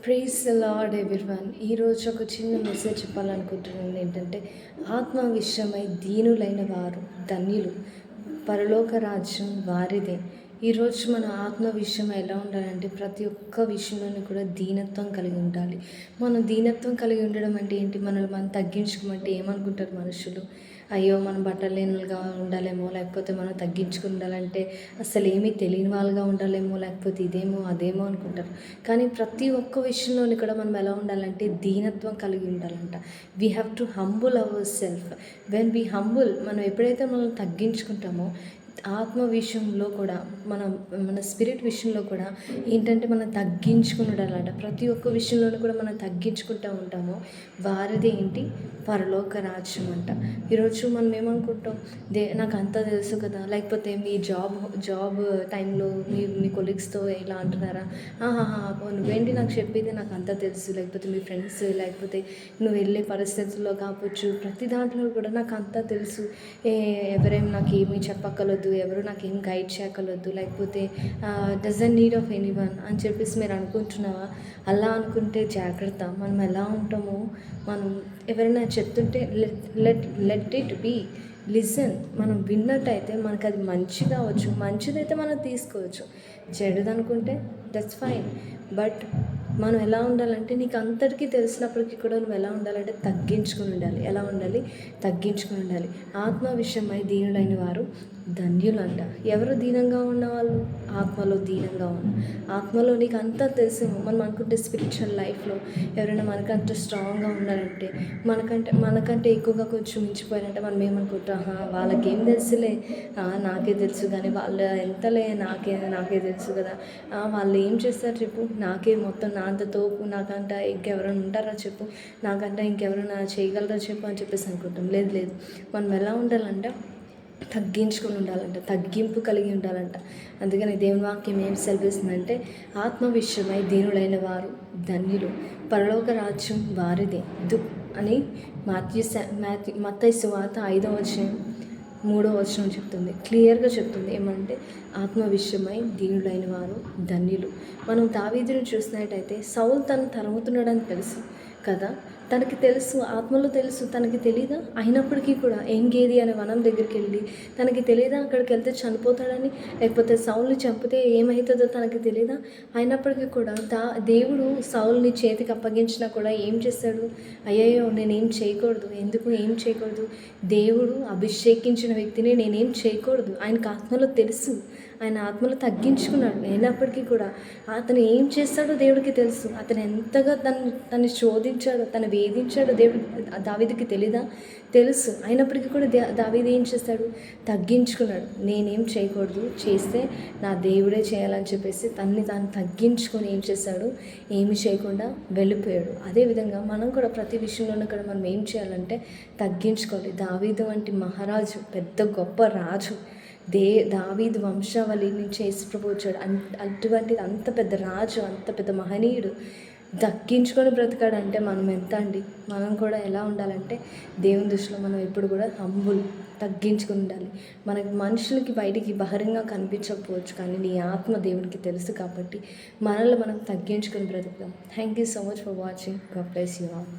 Praise the lord everyone. ఈరోజు ఒక చిన్న మెసేజ్ చెప్పాలనుకుంటున్నాను. ఏంటంటే, ఆత్మ విషయమై దీనులైన వారు ధన్యులు, పరలోక రాజ్యం వారిదే. ఈరోజు మన ఆత్మ విషయం ఎలా ఉండాలంటే, ప్రతి ఒక్క విషయంలోనూ కూడా దీనత్వం కలిగి ఉండాలి. మనం దీనత్వం కలిగి ఉండడం అంటే ఏంటి? మనల్ని మనం తగ్గించుకోమంటే ఏమనుకుంటారు మనుషులు? అయ్యో, మనం బట్టలేనులుగా ఉండాలేమో, లేకపోతే మనం తగ్గించుకుని ఉండాలంటే అసలు ఏమీ తెలియని వాళ్ళుగా ఉండాలేమో, లేకపోతే ఇదేమో అదేమో అనుకుంటారు. కానీ ప్రతి ఒక్క విషయంలోని కూడా మనం ఎలా ఉండాలంటే దీనత్వం కలిగి ఉండాలంట. We have to humble our self. When we humble, మనం ఎప్పుడైతే మనం తగ్గించుకుంటామో, ఆత్మ విషయంలో కూడా మన స్పిరిట్ విషయంలో కూడా ఏంటంటే మనం తగ్గించుకుని ఉండాలంట. ప్రతి ఒక్క విషయంలోనూ కూడా మనం తగ్గించుకుంటూ ఉంటామో వారిది ఏంటి? పరలోక రాజ్యం అంట. ఈరోజు మనం ఏమనుకుంటాం? నాకు అంతా తెలుసు కదా, లేకపోతే మీ జాబ్ టైంలో మీ కొలీగ్స్తో ఇలా అంటున్నారా, నువ్వేంటి నాకు చెప్పేది, నాకు అంతా తెలుసు, లేకపోతే మీ ఫ్రెండ్స్, లేకపోతే నువ్వు వెళ్ళే పరిస్థితుల్లో కావచ్చు, ప్రతి దాంట్లో కూడా నాకు అంతా తెలుసు, ఎవరేం నాకు ఏమీ చెప్పక్కర్లేదు, ఎవరు నాకేం గైడ్ చేయక్కర్లేదు, లేకపోతే డజంట్ నీడ్ ఆఫ్ ఎనీవన్ అని చెప్పేసి మీరు అనుకుంటున్నావా? అలా అనుకుంటే జాగ్రత్త. మనం ఎలా ఉంటామో, మనం ఎవరైనా చెప్తుంటే లెట్ ఇట్ బీ, లిసన్. మనం విన్నట్టయితే మనకు అది మంచి కావచ్చు, మంచిదైతే మనం తీసుకోవచ్చు, చెడుదనుకుంటే దట్స్ ఫైన్. బట్ మనం ఎలా ఉండాలంటే, నీకు అంతటికీ తెలిసినప్పటికీ కూడా నువ్వు ఎలా ఉండాలంటే తగ్గించుకుని ఉండాలి. ఎలా ఉండాలి? తగ్గించుకుని ఉండాలి. ఆత్మ విషయమై దీనులైన వారు ధన్యులు అంట. ఎవరు దీనంగా ఉన్నవాళ్ళు? ఆత్మలో దీనంగా ఉన్న. ఆత్మలో నీకు అంతా తెలిసేమో. మనం అనుకుంటే స్పిరిచువల్ లైఫ్లో ఎవరైనా మనకంటే స్ట్రాంగ్గా ఉన్నారంటే, మనకంటే ఎక్కువగా కొంచెం మించిపోయారంటే మనం ఏమనుకుంటాం? వాళ్ళకేం తెలుసులే, నాకే తెలుసు, కానీ వాళ్ళు ఎంతలే, నాకే తెలుసు కదా, వాళ్ళు ఏం చేస్తారు చెప్పు, నాకే మొత్తం నా అంత తోపు, నాకంట ఇంకెవరైనా ఉంటారా చెప్పు, నాకంట ఇంకెవరైనా చేయగలరా చెప్పు అని చెప్పేసి అనుకుంటాం. లేదు, మనం ఎలా ఉండాలంటే తగ్గించుకొని ఉండాలంట, తగ్గింపు కలిగి ఉండాలంట. అందుకని దేవుని వాక్యం ఏం సెలవిస్తుందంటే, ఆత్మ విషయమై దీనులైన వారు ధన్యులు, పరలోక రాజ్యం వారిదే అని మత్తయి సువార్త 5వ అధ్యాయం 3వ వచనం చెప్తుంది. క్లియర్గా చెప్తుంది. ఏమంటే, ఆత్మ విషయమై దీనులైన వారు ధన్యులు. మనం దావీదుని చూసినట్టయితే, సౌలు తను తరుముతున్నాడని తెలుసు కదా, తనకి తెలుసు, ఆత్మలో తెలుసు, తనకి తెలీదా? అయినప్పటికీ కూడా ఎంగేది అనే వనం దగ్గరికి వెళ్ళి, తనకి తెలియదా అక్కడికి వెళ్తే చనిపోతాడని, లేకపోతే సౌల్ని చంపితే ఏమవుతుందో తనకి తెలియదా? అయినప్పటికీ కూడా దేవుడు సౌల్ని చేతికి అప్పగించినా కూడా ఏం చేస్తాడు? అయ్యయ్యో, నేనేం చేయకూడదు. ఎందుకు ఏం చేయకూడదు? దేవుడు అభిషేకించిన వ్యక్తిని నేనేం చేయకూడదు. ఆయనకు ఆత్మలో తెలుసు, ఆయన ఆత్మలో తగ్గించుకున్నాడు. అయినప్పటికీ కూడా అతను ఏం చేస్తాడో దేవుడికి తెలుసు. అతను ఎంతగా తను శోధించాడో, తను వేధించాడో దావీదుకి తెలీదా? తెలుసు. అయినప్పటికీ కూడా దావీదు ఏం చేస్తాడు? తగ్గించుకున్నాడు. నేనేం చేయకూడదు, చేస్తే నా దేవుడే చేయాలని చెప్పేసి తాను తగ్గించుకొని ఏం చేస్తాడు? ఏమి చేయకుండా వెళ్ళిపోయాడు. అదేవిధంగా మనం కూడా ప్రతి విషయంలోనూ కూడా మనం ఏం చేయాలంటే తగ్గించుకోవాలి. దావీదు వంటి మహారాజు, పెద్ద గొప్ప రాజు, దావీదు వంశావళి నుంచి యేసుప్రభువు వచ్చాడు. అటువంటిది అంత పెద్ద రాజు, అంత పెద్ద మహనీయుడు దక్కించుకొని బ్రతికాడంటే మనం ఎంత అండి? మనం కూడా ఎలా ఉండాలంటే, దేవుని దృష్టిలో మనం ఎప్పుడు కూడా హంబుల్, తగ్గించుకుని ఉండాలి. మనకి మనుషులకి బయటికి బహిరంగంగా కనిపించకపోవచ్చు, కానీ నీ ఆత్మ దేవునికి తెలుసు కాబట్టి మనల్ని మనం తగ్గించుకొని బ్రతుకుదాం. Thank you so much for watching. God bless you all.